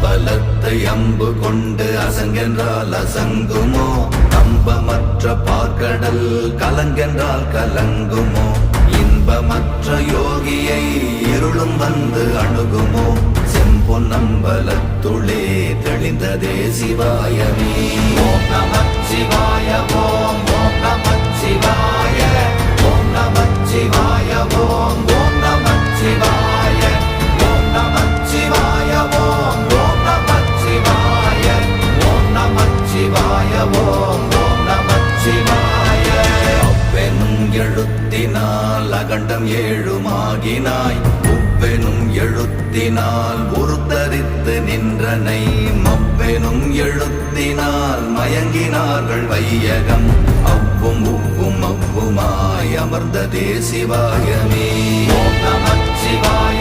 அம்பலத்தை அம்பு கொண்டு அசங்கென்றால் அசங்குமோ? நம்பமற்ற பார்க்கடல் கலங்கென்றால் கலங்குமோ? இன்பமற்ற யோகியை இருளும் வந்து அணுகுமோ? செம்பொன்னம்பலத்துளே தெளிந்ததே சிவாயமே. ஓம் நமச்சிவாய ஓம் ஓம் நமச்சிவாய ஓம் நமச்சிவாய ஓம் ஓம் நமச்சிவாய ஓம் நமச்சிவாய ஓம் ஓம் நமச்சிவாய ஓம் நமச்சிவாய ஓம் ஓம் நமச்சிவாய. அவ்வெனும் எழுத்தினால் அகண்டம் ஏழுமாகினாய், உவ்வெனும் எழுத்தினால் உருத்தரித்து நின்றனை, மவ்வெனும் எழுத்தினால் மயங்கினார்கள் வையகம். அவ்வும் உவ்வும் அவ்வுமாய் அமர்ந்ததே சிவாயமே. ஓம் நமச்சிவாய.